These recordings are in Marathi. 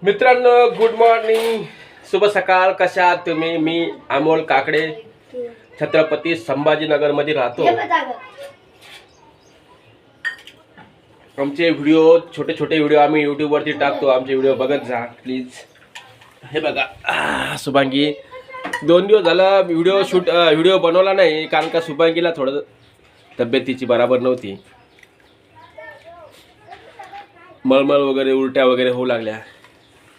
मित्रांनो गुड मॉर्निंग, शुभ सकाळ. कशा आहात तुम्ही? मी अमोल काकडे छत्रपती संभाजीनगर मध्ये राहतो. आमचे व्हिडिओ छोटे छोटे व्हिडिओ आम्ही यूट्यूब वरती टाकतो. आमचे व्हिडिओ बघत जा प्लीज. हे बघा शुभांगी 2 दिवस झाला व्हिडिओ बनवला नाही, कारण का शुभांगीला थोडं तब्येतीची बराबर नव्हती. मळमळ वगैरे उलट्या वगैरे होऊ लागल्या.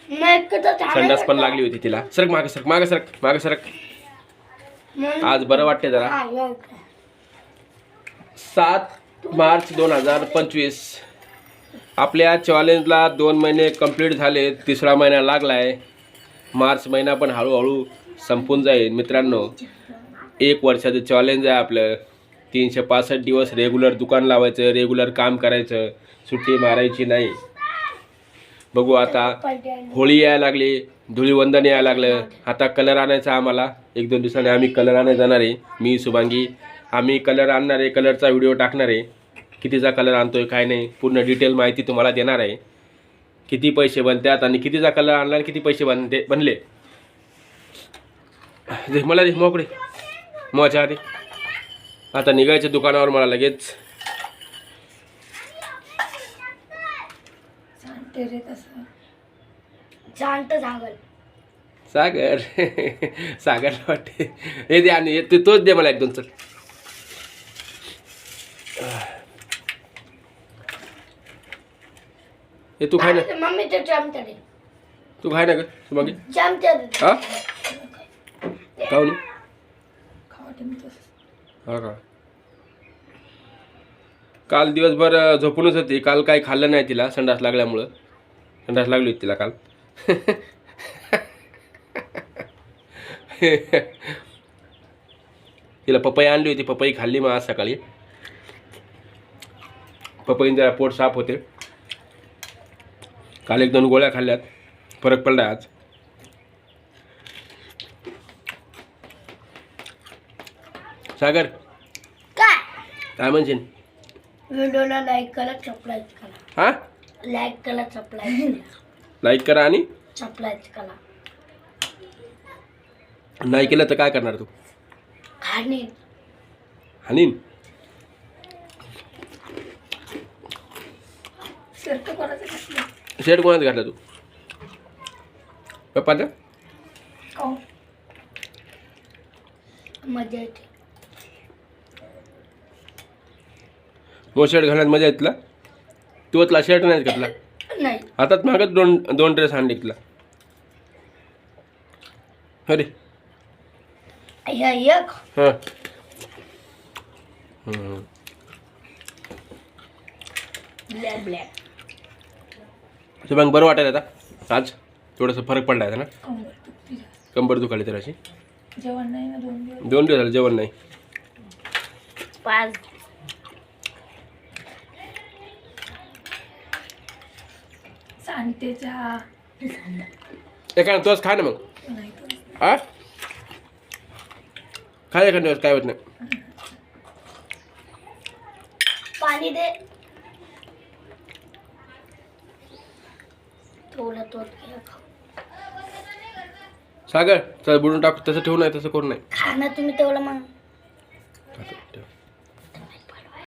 संडास पण लागली होती तिला. सरक मागे सरक मागे सरक मागे सरक. आज बरं वाटते जरा. 7 मार्च 2025 आपल्या चॅलेंजला 2 महिने कंप्लीट झाले. 3रा महिना लागलाय. मार्च महिना पण हळूहळू संपून जाईल. मित्रांनो 1 वर्षाचं चॅलेंज आहे आपलं. 365 दिवस रेग्युलर दुकान लावायचं, रेग्युलर काम करायचं, सुट्टी मारायची नाही. बघू आता होळी यायला लागली, धुळीवंदन यायला लागलं. आता कलर आणायचा आम्हाला. 1-2 दिवसांनी आम्ही कलर आणायला जाणार आहे. मी शुभांगी आम्ही कलर आणणार आहे. कलरचा व्हिडिओ टाकणार आहे. कितीचा कलर आणतोय काय नाही पूर्ण डिटेल माहिती तुम्हाला देणार आहे. किती पैसे बनतात आणि कितीचा कलर आणला आणि किती पैसे बनले. मला दे मोकळे मोच्या आधी. आता निघायचं दुकानावर मला लगेच. सागर सागर वाटते. हे दे आणि तोच दे मला 1-2 चल. हे तू खाय ना. तू खाय ना ग मग. हा खाऊ हा का. काल दिवसभर झोपूनच होती. काल काही खाल्लं नाही तिला संडास लागल्यामुळं. संडास लागली होती तिला काल. तिला पपई आणली होती. पपई खाल्ली मग आज सकाळी. पपईने जरा पोट साफ होते. काल 1-2 गोळ्या खाल्ल्यात, फरक पडला आज. सागर काय म्हणशील? व्हिडिओला लाईक करा, सबस्क्राईब करा. हा लाईक करा, सबस्क्राईब करा. लाईक करा आणि सबस्क्राईब करा. नाही केलं तर काय करणार तू? आणि हानीन. शर्ट कोणाचं घातलं? शर्ट कोणाचं घातला तू? पप्पाचं? हो. मजा येते. मग शर्ट घालण्यात मजा येतला. तू तुला शर्ट नाही घातला. नाही हातात मागत 2 ड्रेस आणले तुला. अरे एक हां ब्लॅक ब्लॅक. मग बरं वाटायला आता. आज थोडंसं फरक पडला आहे ना. कंबर दुखाली तर अशी. जेवण नाही ना 2 दिवस झाले जेवण नाही. 5 सांगतेचा एखादा तोच खा ना मग. हा खाय एखाद्या दिवस काय होत नाही. पाणी दे थोडं तो सागर चल बुडून टाकू. तसं ठेवू नाही, तसं करू नाही. खा ना तुम्ही तेवढं मग.